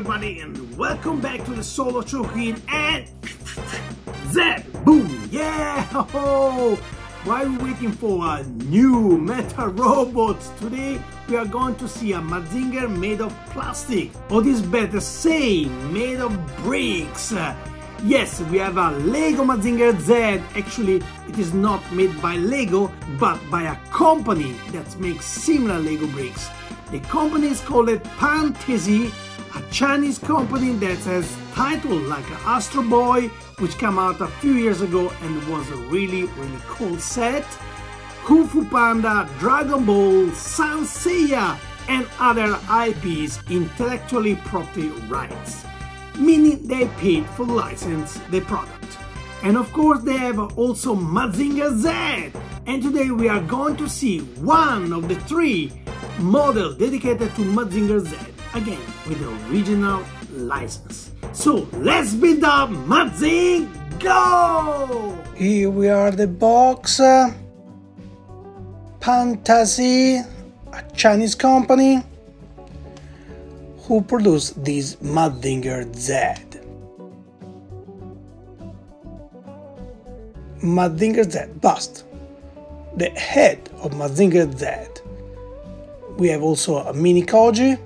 everybody, and welcome back to the Solo Choking and Z. Boom! Yeah! While we're waiting for a new meta robot, today we are going to see a Mazinger made of plastic, or this better say, made of bricks. Yes, we have a Lego Mazinger Z. Actually, it is not made by Lego, but by a company that makes similar Lego bricks. The company is called Pan-Tasy, a Chinese company that has titles like Astro Boy, which came out a few years ago and was a really cool set, Kung Fu Panda, Dragon Ball, Sanseiya, and other IPs, intellectually property rights, meaning they paid for license the product. And of course they have also Mazinger Z, and today we are going to see one of the three models dedicated to Mazinger Z, again with the original license. So let's build up Mazinga Go! Here we are, the box. Pan-Tasy, a Chinese company who produced this Mazinger Z. Mazinger Z bust, the head of Mazinger Z. We have also a mini Koji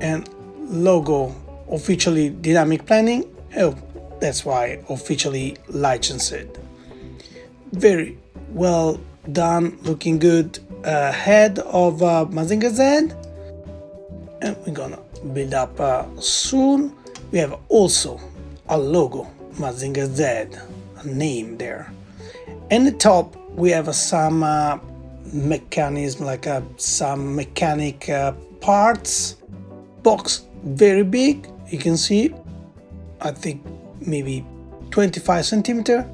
and logo, officially dynamic planning. Oh, that's why officially licensed. Very well done, looking good. Head of Mazinger Z, and we're gonna build up soon. We have also a logo, Mazinger Z, a name there. And the top we have some mechanism, like some mechanic parts. Box very big, you can see, I think maybe 25 centimeter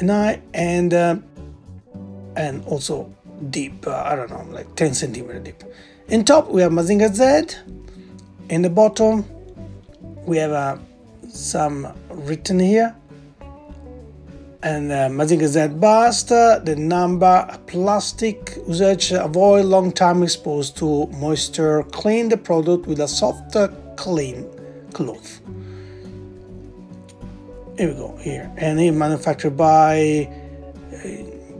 and also deep, I don't know, like 10 centimeter deep. In top we have Mazinger Z. In the bottom we have some written here, and Mazinger Z bust, the number, plastic usage, avoid long time exposed to moisture, clean the product with a soft clean cloth. Here we go, here, and it manufactured by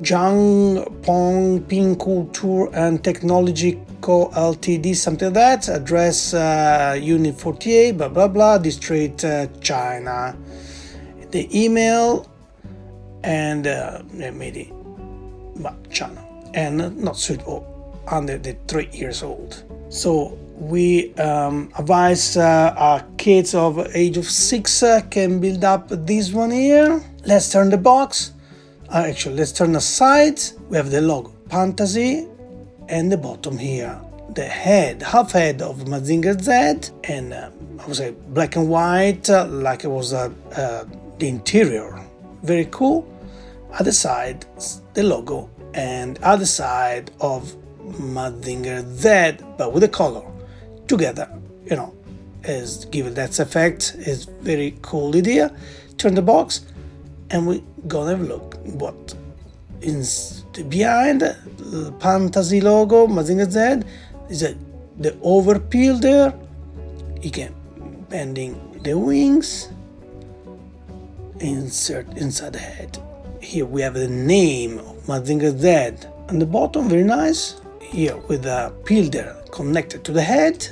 Zhang Pong Ping Culture and Technology Co Ltd, something like that. Address Unit 48, blah blah blah, District China. The email and made it China and not suitable under the 3 years old. So we advise our kids of age of 6 can build up this one here. Let's turn the box. Actually, let's turn the sides. We have the logo Pan-Tasy, and the bottom here the head, half head of Mazinger Z, and I would say black and white, like it was the interior. Very cool. Other side the logo, and other side of Mazinger Z, but with the color together, you know, is give it that effect. Is very cool idea. Turn the box and we gonna have a look what is behind the Pan-Tasy logo. Mazinger Z is the overpeel there. You can bending the wings, insert inside the head. Here we have the name of Mazinger Z on the bottom, very nice. Here with the peel there connected to the head.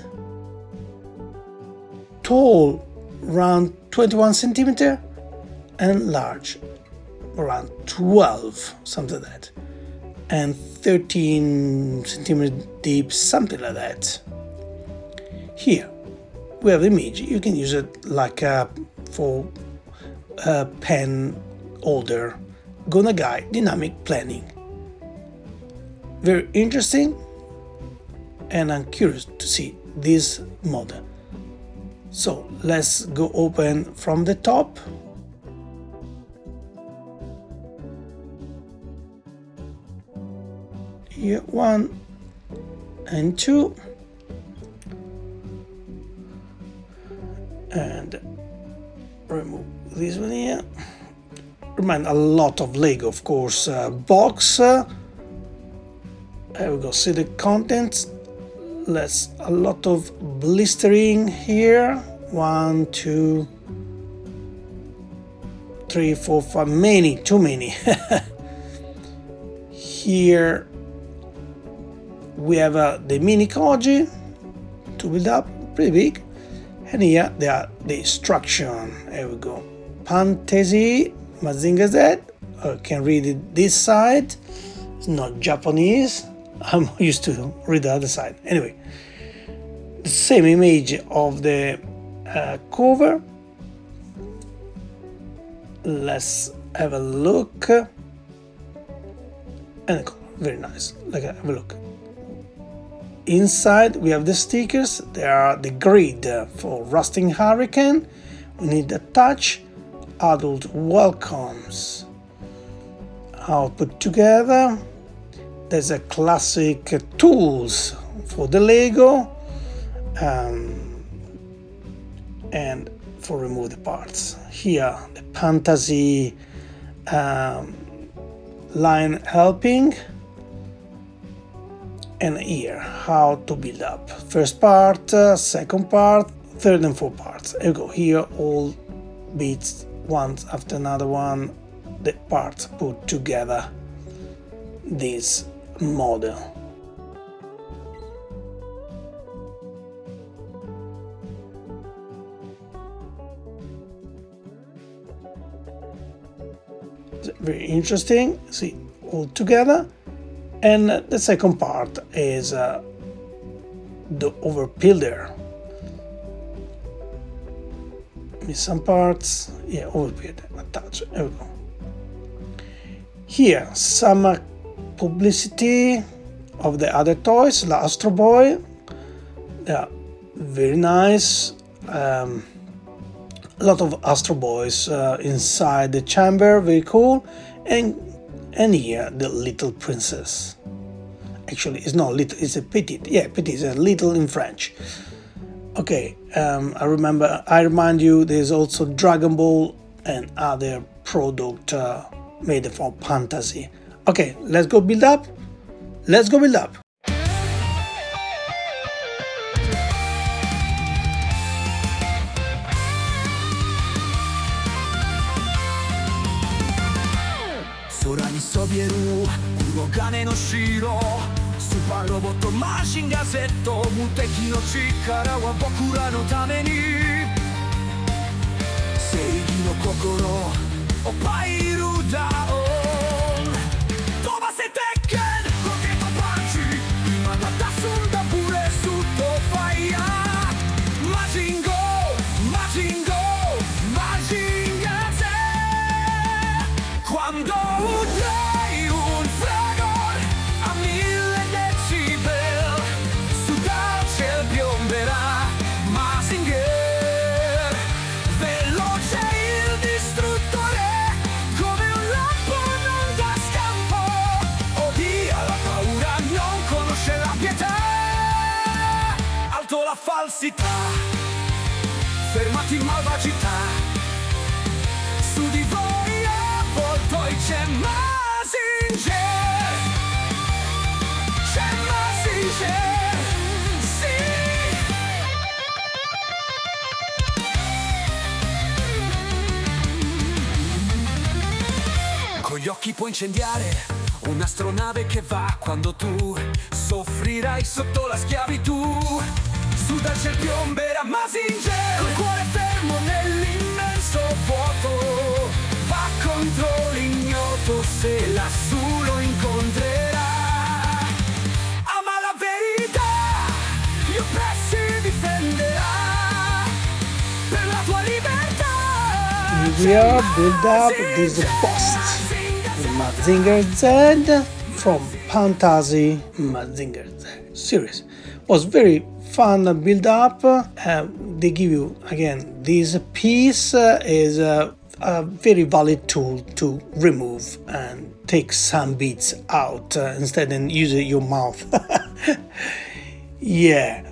Tall around 21 centimeter and large around 12, something like that, and 13 centimeter deep, something like that. Here we have the image. You can use it like for a pen holder. Gonna guide dynamic planning. Very interesting, and I'm curious to see this model. So let's go open from the top. Here 1 and 2, and remove this one here. Remind a lot of Lego, of course. Box. There we go. See the contents. A lot of blistering here. 1, 2, 3, 4, 5, many, too many. Here we have the mini koji to build up, pretty big. And here they are the instruction. Here we go. Pan-Tasy, Mazinga Z. I can read it this side. It's not Japanese. I'm used to read the other side. Anyway, the same image of the cover. Let's have a look. And the color, very nice. Have a look. Inside we have the stickers. There are the grid for Rusting Hurricane. We need a touch. Adult welcomes. All put together. There's a classic tools for the Lego and for remove the parts. Here the Pan-Tasy line helping, and here how to build up. First part, second part, third and fourth parts. There you go. Here all bits one after another one, the parts put together this model. It's very interesting. See, all together. And the second part is the overbuilder. Miss some parts. Yeah, overbuilder. Attach. There we go. Here some publicity of the other toys, the Astro Boy. They are very nice. A lot of Astro Boys inside the chamber, very cool. And here the little princess. Actually, it's not little, it's a petite. Yeah, petite is a little in French. Okay, I remind you, there's also Dragon Ball and other product made for Pan-Tasy. Okay, let's go build up. Let's go build up. Robot Mazinger Z 無敵の力は僕らのために正義の心をパイルダウン飛ばせ鉄拳ロケットパンチ今だ出すんだブレスとファイヤーマジンゴーマジンゴーマジンガー Z Cuando trae un fragor a 1000 decibel su darci il piomberà Mazinger veloce il distruttore come un lampo non dà scampo odia la paura non conosce la pietà alto la falsità fermati malvagità su di voi avvoltoi c'è Mazinger c'è Mazinger sì con gli occhi puoi incendiare un'astronave che va quando tu soffrirai sotto la schiavitù su dal cielo piomberà Mazinger col cuore fermo nell'immenso vuoto va contro l'ignoto se lassù lo incontrerà ama la verità gli oppressi difenderà per la tua libertà We are build up this bust with Mazinger Z from Pan-Tasy Mazinger Z series. Was very fun build up. They give you again this piece is a very valid tool to remove and take some bits out instead of using your mouth. Yeah.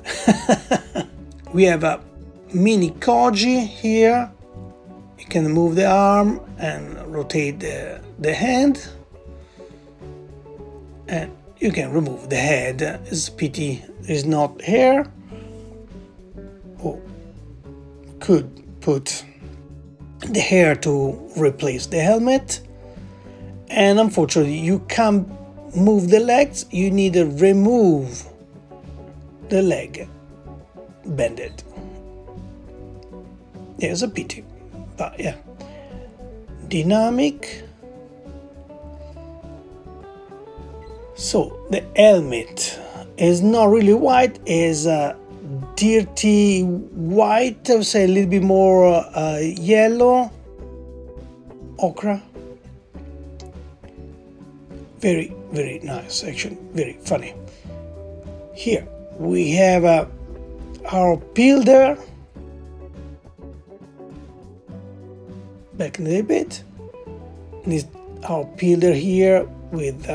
We have a mini koji here. You can move the arm and rotate the hand, and you can remove the head. It's pity there's not hair. Oh, could put the hair to replace the helmet, and unfortunately you can't move the legs. You need to remove the leg, bend it. Yeah, it's a pity, but yeah. Dynamic. So the helmet is not really white, is dirty white, I would say a little bit more yellow, ochre. Very, very nice, actually, very funny. Here we have our pilder. Back a little bit. This our pillar here with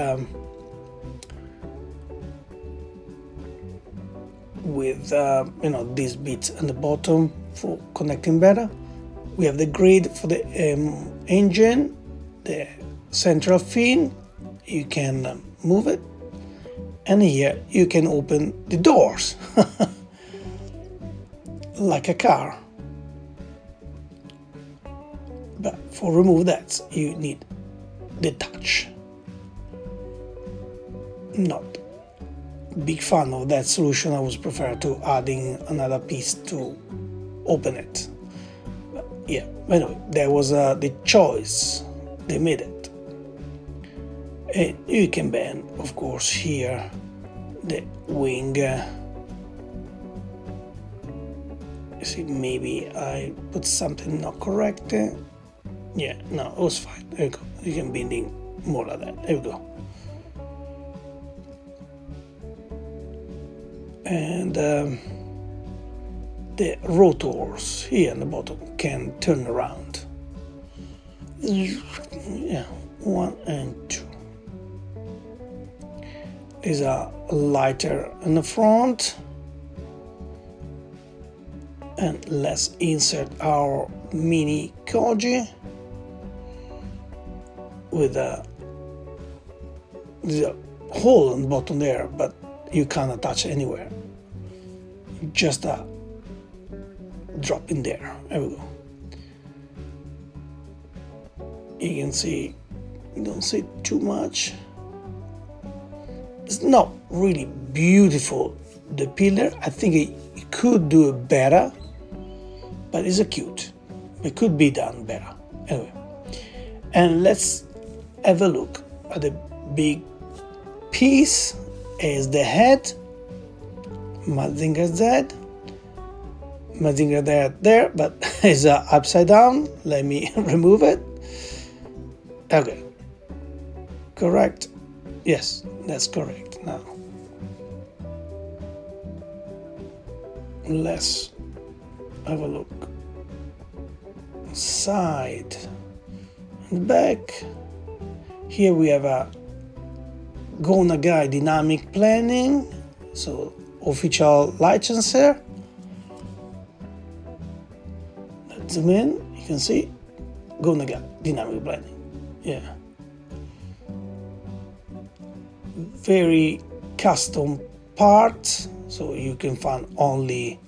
you know, these bits on the bottom for connecting better. We have the grid for the engine, the central fin. You can move it, and here you can open the doors like a car. But for remove that, you need the touch. Not big fan of that solution. I would prefer to adding another piece to open it. But yeah, anyway, that was the choice. They made it. And you can bend, of course, here the wing. You see, maybe I put something not correct. Yeah, no, it was fine. There you go. You can bending more like that. There we go. And the rotors here on the bottom can turn around. Yeah, 1 and 2. These are lighter in the front. And let's insert our mini koji with there's a hole in the bottom there, but you can't attach it anywhere. Just a drop in there. There we go. You can see, don't see too much. It's not really beautiful, the pillar. I think it could do it better, but it's a cute. It could be done better. Anyway, and let's have a look at the big piece. Is the head, Mazinger Z, Mazinger there, but it's upside down. Let me remove it. Okay, correct. Yes, that's correct. Now let's have a look. Side and back. Here we have a Gonna Guide dynamic planning, so official licensor. Let's zoom in. You can see Gonna Guide dynamic planning. Yeah, very custom parts, so you can find only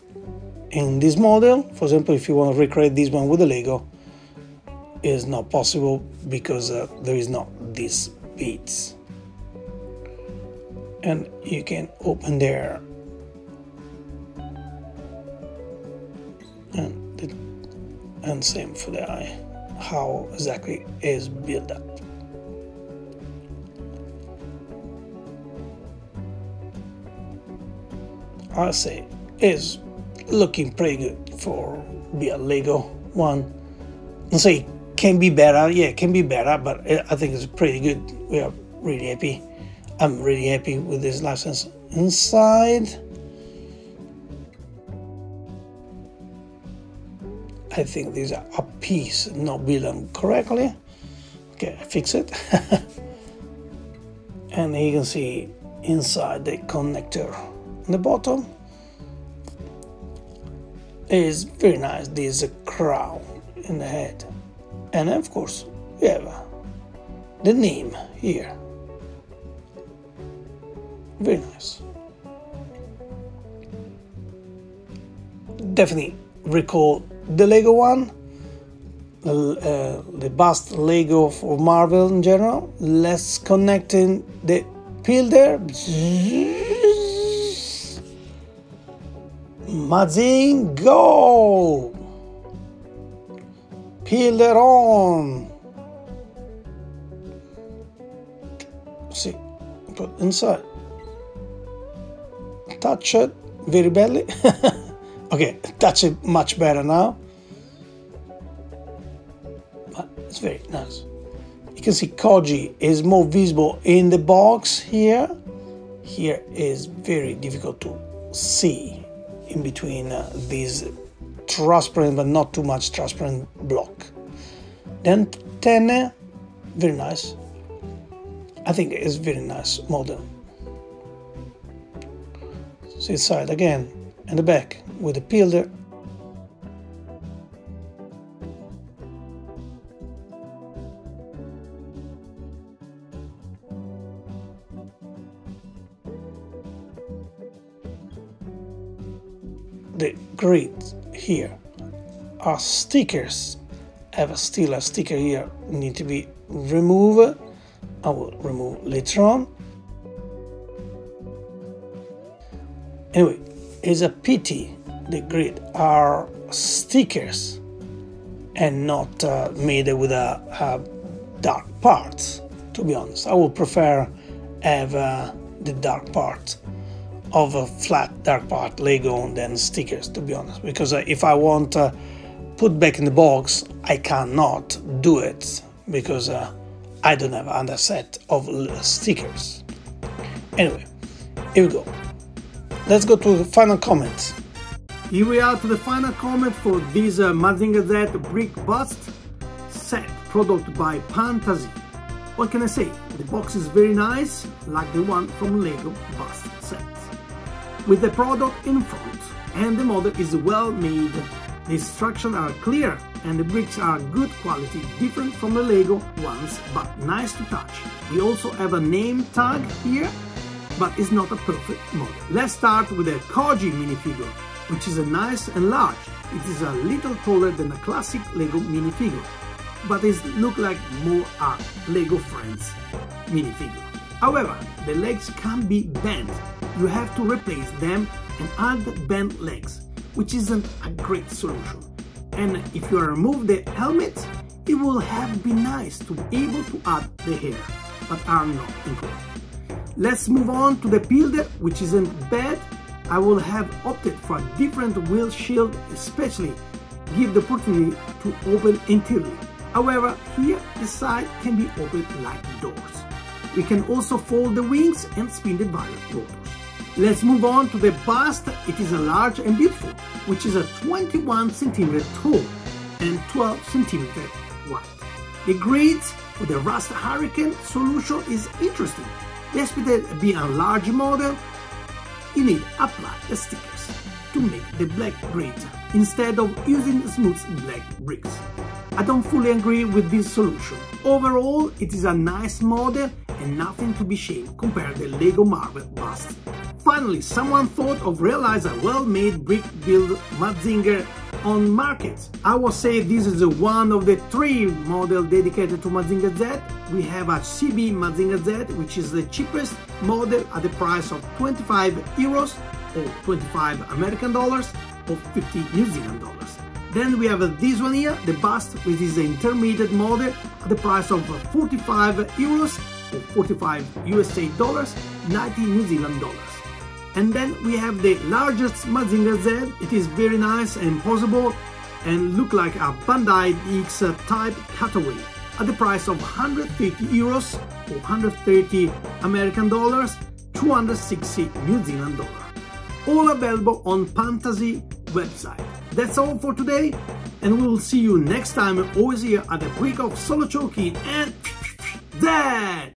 in this model. For example, if you want to recreate this one with a Lego, it's not possible because there is not these bits. And you can open there, and same for the eye, how exactly is built up. I say is looking pretty good for be a Lego one. I say can be better, yeah, it can be better, but I think it's pretty good. We are really happy. I'm really happy with this license. Inside, I think there's a piece not built correctly. Okay, I fix it. And you can see inside the connector on the bottom is very nice. There's a crown in the head, and of course we have the name here. Very nice. Definitely recall the Lego one, the bust Lego for Marvel in general. Let's connect in the pillar. MazinGOOOOO! Pillar on! See, put inside. Touch it very badly. Okay, touch it much better now. But it's very nice. You can see Koji is more visible in the box here. Here is very difficult to see in between these transparent but not too much transparent block. Then Tenne, very nice. I think it's very nice model. See side again and the back with the pillar. The grids here are stickers. I have still a sticker here, need to be removed. I will remove later on. Anyway, it's a pity the grid are stickers and not made with a dark parts. To be honest, I would prefer have the dark part of a flat dark part Lego than stickers, to be honest, because if I want to put back in the box, I cannot do it because I don't have another set of stickers. Anyway, here we go. Let's go to the final comments. Here we are to the final comment for this Mazinger Z brick bust set product by Pan-Tasy. What can I say? The box is very nice, like the one from Lego bust set, with the product in front, and the model is well made. The instructions are clear and the bricks are good quality, different from the Lego ones, but nice to touch. We also have a name tag here, but it's not a perfect model. Let's start with a Koji minifigure, which is a nice and large. It is a little taller than a classic Lego minifigure, but it looks like more a Lego Friends minifigure. However, the legs can be bent. You have to replace them and add bent legs, which isn't a great solution. And if you remove the helmet, it will have been nice to be able to add the hair, but are not included. Let's move on to the pillar, which isn't bad. I will have opted for a different wheel shield, especially give the opportunity to open interiorly. However, here the side can be opened like doors. We can also fold the wings and spin the various rotors. Let's move on to the bust. It is a large and beautiful, which is a 21 cm tall and 12 cm wide. The grids with the Rust Hurricane solution is interesting. Despite being a large model, you need to apply the stickers to make the black grid instead of using smooth black bricks. I don't fully agree with this solution. Overall, it is a nice model and nothing to be shamed compared to the Lego Marvel bust. Finally, someone thought of realize a well-made brick build Mazinger on market. I will say this is one of the 3 models dedicated to Mazinger Z. We have a CB Mazinger Z, which is the cheapest model at the price of 25 euros or 25 American dollars or 50 New Zealand dollars. Then we have this one here, the bust, which is the intermediate model at the price of 45 euros or 45 USA dollars, 90 New Zealand dollars. And then we have the largest Mazinger Z. It is very nice and posable and look like a Bandai X type cutaway at the price of 150 euros or 130 American dollars, 260 New Zealand dollars. All available on Pan-Tasy website. That's all for today, and we will see you next time, always here at the Brick of Solo Choki and Z!